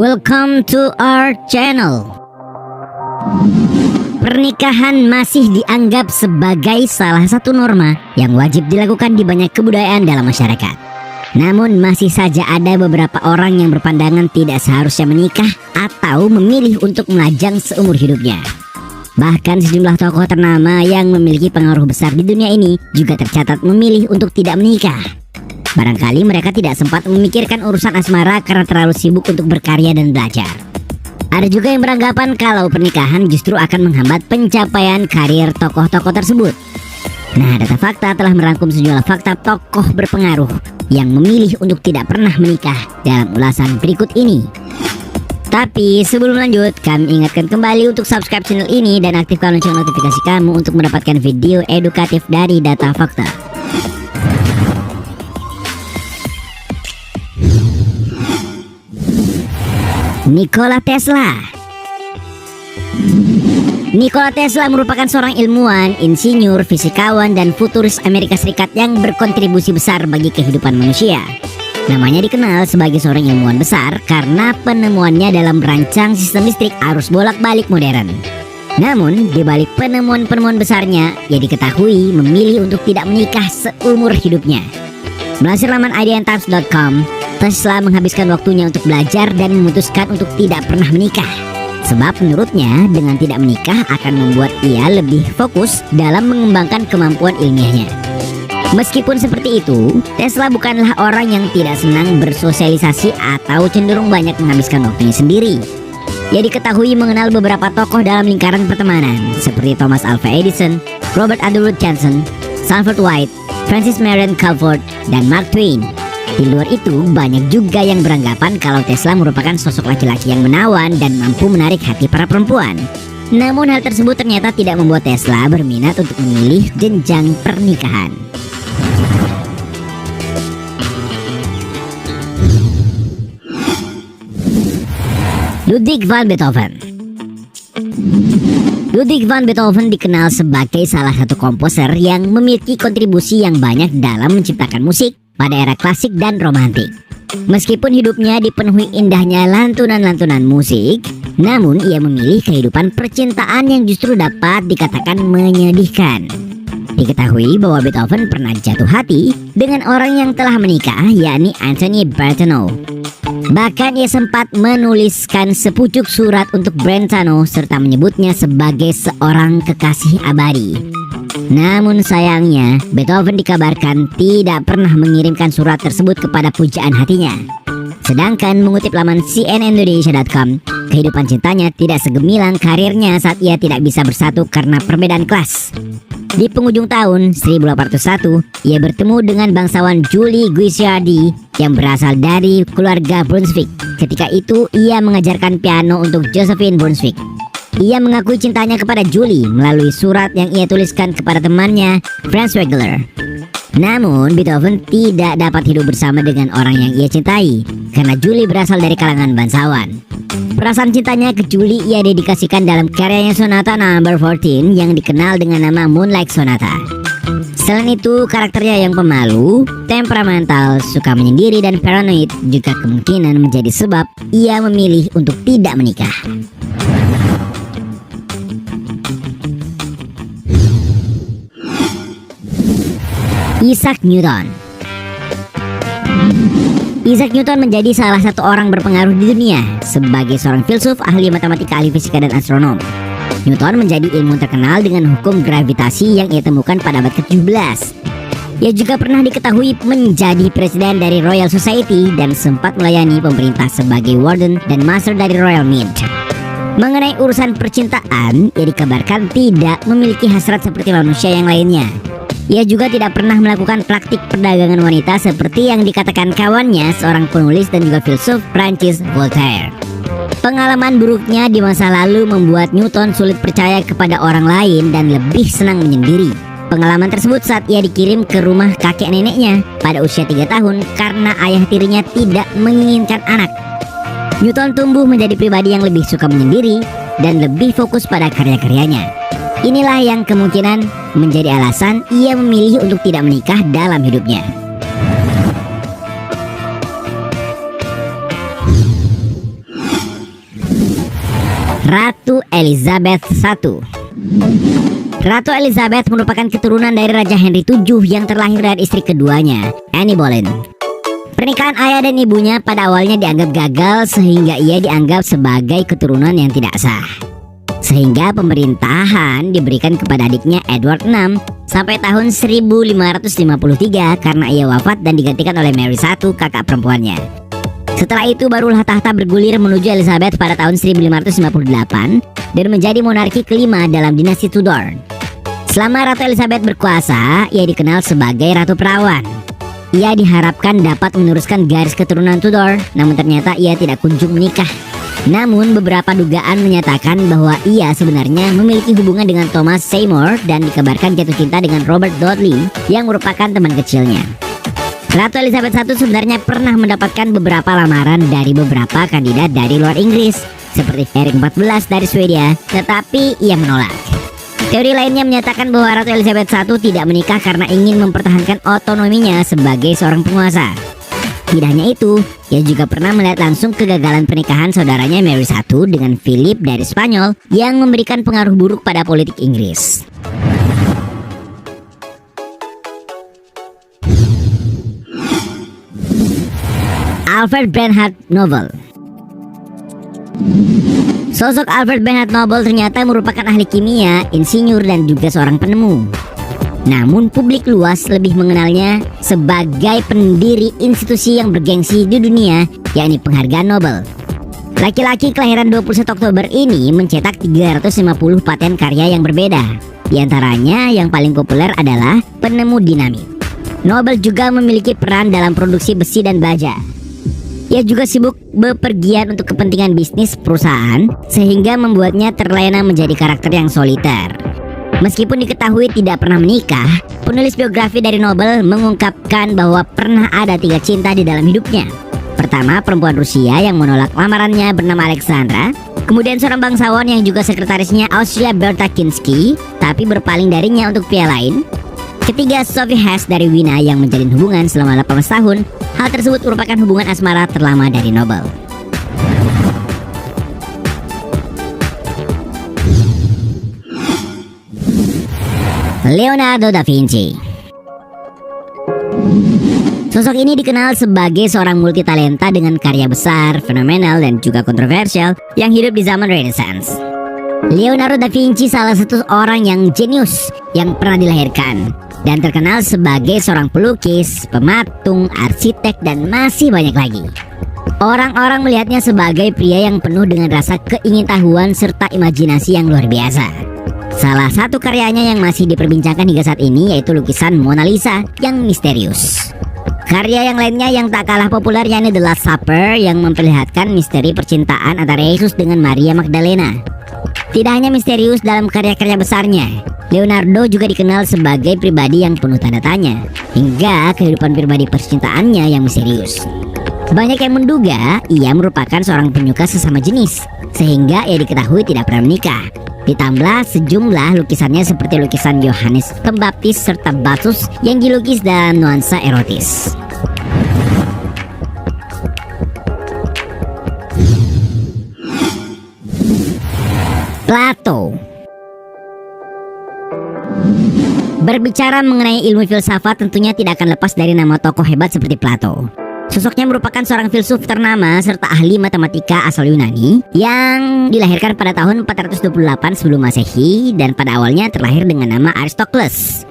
Welcome to our channel. Pernikahan masih dianggap sebagai salah satu norma yang wajib dilakukan di banyak kebudayaan dalam masyarakat. Namun masih saja ada beberapa orang yang berpandangan tidak seharusnya menikah atau memilih untuk melajang seumur hidupnya. Bahkan sejumlah tokoh ternama yang memiliki pengaruh besar di dunia ini juga tercatat memilih untuk tidak menikah. Barangkali mereka tidak sempat memikirkan urusan asmara karena terlalu sibuk untuk berkarya dan belajar. Ada juga yang beranggapan kalau pernikahan justru akan menghambat pencapaian karir tokoh-tokoh tersebut. Nah, Data Fakta telah merangkum sejumlah fakta tokoh berpengaruh yang memilih untuk tidak pernah menikah dalam ulasan berikut ini. Tapi sebelum lanjut, kami ingatkan kembali untuk subscribe channel ini dan aktifkan lonceng notifikasi kamu untuk mendapatkan video edukatif dari Data Fakta. Nikola Tesla. Nikola Tesla merupakan seorang ilmuwan, insinyur, fisikawan, dan futuris Amerika Serikat yang berkontribusi besar bagi kehidupan manusia. Namanya dikenal sebagai seorang ilmuwan besar karena penemuannya dalam merancang sistem listrik arus bolak-balik modern. Namun, di balik penemuan-penemuan besarnya, ia diketahui memilih untuk tidak menikah seumur hidupnya. Melansir laman IDNtimes.com, Tesla menghabiskan waktunya untuk belajar dan memutuskan untuk tidak pernah menikah. Sebab menurutnya dengan tidak menikah akan membuat ia lebih fokus dalam mengembangkan kemampuan ilmiahnya. Meskipun seperti itu, Tesla bukanlah orang yang tidak senang bersosialisasi atau cenderung banyak menghabiskan waktunya sendiri. Ia diketahui mengenal beberapa tokoh dalam lingkaran pertemanan seperti Thomas Alva Edison, Robert Underwood Johnson, Sanford White, Francis Marion Calvert, dan Mark Twain. Di luar itu, banyak juga yang beranggapan kalau Tesla merupakan sosok laki-laki yang menawan dan mampu menarik hati para perempuan. Namun hal tersebut ternyata tidak membuat Tesla berminat untuk memilih jenjang pernikahan. Ludwig van Beethoven. Ludwig van Beethoven dikenal sebagai salah satu komposer yang memiliki kontribusi yang banyak dalam menciptakan musik pada era klasik dan romantik. Meskipun hidupnya dipenuhi indahnya lantunan-lantunan musik, namun ia memilih kehidupan percintaan yang justru dapat dikatakan menyedihkan. Diketahui bahwa Beethoven pernah jatuh hati dengan orang yang telah menikah, yakni Anthony Bertano. Bahkan ia sempat menuliskan sepucuk surat untuk Brentano serta menyebutnya sebagai seorang kekasih abadi. Namun sayangnya, Beethoven dikabarkan tidak pernah mengirimkan surat tersebut kepada pujaan hatinya. Sedangkan mengutip laman cnnindonesia.com, kehidupan cintanya tidak segemilang karirnya saat ia tidak bisa bersatu karena perbedaan kelas. Di penghujung tahun 1801, ia bertemu dengan bangsawan Julie Guicciardi yang berasal dari keluarga Brunswick. Ketika itu, ia mengajarkan piano untuk Josephine Brunswick. Ia mengakui cintanya kepada Julie melalui surat yang ia tuliskan kepada temannya, Franz Wegeler. Namun, Beethoven tidak dapat hidup bersama dengan orang yang ia cintai karena Julie berasal dari kalangan bangsawan. Perasaan cintanya ke Julie ia dedikasikan dalam karyanya Sonata No. 14 yang dikenal dengan nama Moonlight Sonata. Selain itu, karakternya yang pemalu, temperamental, suka menyendiri, dan paranoid juga kemungkinan menjadi sebab ia memilih untuk tidak menikah. Isaac Newton. Isaac Newton menjadi salah satu orang berpengaruh di dunia sebagai seorang filsuf, ahli matematika, ahli fisika, dan astronom. Newton menjadi ilmuwan terkenal dengan hukum gravitasi yang ia temukan pada abad ke-17. Ia juga pernah diketahui menjadi presiden dari Royal Society dan sempat melayani pemerintah sebagai warden dan master dari Royal Mint. Mengenai urusan percintaan, ia dikabarkan tidak memiliki hasrat seperti manusia yang lainnya. Ia juga tidak pernah melakukan praktik perdagangan wanita seperti yang dikatakan kawannya, seorang penulis dan juga filsuf Prancis, Voltaire. Pengalaman buruknya di masa lalu membuat Newton sulit percaya kepada orang lain dan lebih senang menyendiri. Pengalaman tersebut saat ia dikirim ke rumah kakek neneknya pada usia 3 tahun karena ayah tirinya tidak menginginkan anak. Newton tumbuh menjadi pribadi yang lebih suka menyendiri dan lebih fokus pada karya-karyanya. Inilah yang kemungkinan menjadi alasan ia memilih untuk tidak menikah dalam hidupnya. Ratu Elizabeth I. Ratu Elizabeth merupakan keturunan dari Raja Henry VII yang terlahir dari istri keduanya, Anne Boleyn. Pernikahan ayah dan ibunya pada awalnya dianggap gagal sehingga ia dianggap sebagai keturunan yang tidak sah. Sehingga pemerintahan diberikan kepada adiknya Edward VI sampai tahun 1553 karena ia wafat dan digantikan oleh Mary I, kakak perempuannya. Setelah itu barulah tahta bergulir menuju Elizabeth pada tahun 1558 dan menjadi monarki kelima dalam dinasti Tudor. Selama Ratu Elizabeth berkuasa, ia dikenal sebagai Ratu Perawan. Ia diharapkan dapat meneruskan garis keturunan Tudor, namun ternyata ia tidak kunjung menikah. Namun beberapa dugaan menyatakan bahwa ia sebenarnya memiliki hubungan dengan Thomas Seymour dan dikabarkan jatuh cinta dengan Robert Dudley yang merupakan teman kecilnya. Ratu Elizabeth I sebenarnya pernah mendapatkan beberapa lamaran dari beberapa kandidat dari luar Inggris, seperti Henry XIV dari Swedia, tetapi ia menolak. Teori lainnya menyatakan bahwa Ratu Elizabeth I tidak menikah karena ingin mempertahankan otonominya sebagai seorang penguasa. Tidak hanya itu, ia juga pernah melihat langsung kegagalan pernikahan saudaranya Mary I dengan Philip dari Spanyol yang memberikan pengaruh buruk pada politik Inggris. Alfred Bernhard Nobel. Sosok Alfred Bernhard Nobel ternyata merupakan ahli kimia, insinyur, dan juga seorang penemu. Namun publik luas lebih mengenalnya sebagai pendiri institusi yang bergengsi di dunia, yakni penghargaan Nobel. Laki-laki kelahiran 21 Oktober ini mencetak 350 paten karya yang berbeda. Di antaranya yang paling populer adalah penemu dinamit. Nobel juga memiliki peran dalam produksi besi dan baja. Ia juga sibuk bepergian untuk kepentingan bisnis perusahaan sehingga membuatnya terlena menjadi karakter yang soliter. Meskipun diketahui tidak pernah menikah, penulis biografi dari Nobel mengungkapkan bahwa pernah ada 3 cinta di dalam hidupnya. Pertama, perempuan Rusia yang menolak lamarannya bernama Alexandra. Kemudian seorang bangsawan yang juga sekretarisnya Austria Berta Kinsky, tapi berpaling darinya untuk pria lain. Ketiga, Sophie Hess dari Wina yang menjalin hubungan selama 18 tahun. Hal tersebut merupakan hubungan asmara terlama dari Nobel. Leonardo da Vinci. Sosok ini dikenal sebagai seorang multitalenta dengan karya besar, fenomenal, dan juga kontroversial yang hidup di zaman Renaissance. Leonardo da Vinci salah satu orang yang jenius yang pernah dilahirkan dan terkenal sebagai seorang pelukis, pematung, arsitek, dan masih banyak lagi. Orang-orang melihatnya sebagai pria yang penuh dengan rasa keingintahuan serta imajinasi yang luar biasa. Salah satu karyanya yang masih diperbincangkan hingga saat ini yaitu lukisan Mona Lisa yang misterius. Karya yang lainnya yang tak kalah populer yakni The Last Supper yang memperlihatkan misteri percintaan antara Yesus dengan Maria Magdalena. Tidak hanya misterius dalam karya-karya besarnya, Leonardo juga dikenal sebagai pribadi yang penuh tanda tanya, hingga kehidupan pribadi percintaannya yang misterius. Banyak yang menduga ia merupakan seorang penyuka sesama jenis, sehingga ia diketahui tidak pernah menikah. Ditambah sejumlah lukisannya seperti lukisan Yohanes Pembaptis serta Basus yang dilukis dalam nuansa erotis. Plato. Berbicara mengenai ilmu filsafat tentunya tidak akan lepas dari nama tokoh hebat seperti Plato. Sosoknya merupakan seorang filsuf ternama serta ahli matematika asal Yunani yang dilahirkan pada tahun 428 sebelum Masehi dan pada awalnya terlahir dengan nama Aristokles.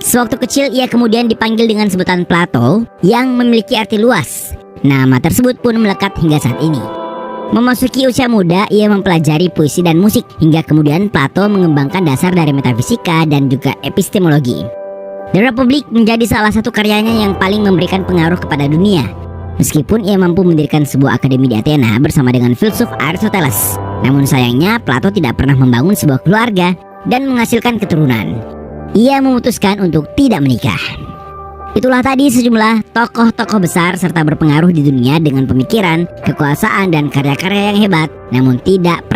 Sewaktu kecil ia kemudian dipanggil dengan sebutan Plato yang memiliki arti luas. Nama tersebut pun melekat hingga saat ini. Memasuki usia muda, ia mempelajari puisi dan musik hingga kemudian Plato mengembangkan dasar dari metafisika dan juga epistemologi. The Republic menjadi salah satu karyanya yang paling memberikan pengaruh kepada dunia. Meskipun ia mampu mendirikan sebuah akademi di Athena bersama dengan filsuf Aristoteles, namun sayangnya Plato tidak pernah membangun sebuah keluarga dan menghasilkan keturunan. Ia memutuskan untuk tidak menikah. Itulah tadi sejumlah tokoh-tokoh besar serta berpengaruh di dunia dengan pemikiran, kekuasaan, dan karya-karya yang hebat, namun tidak pernah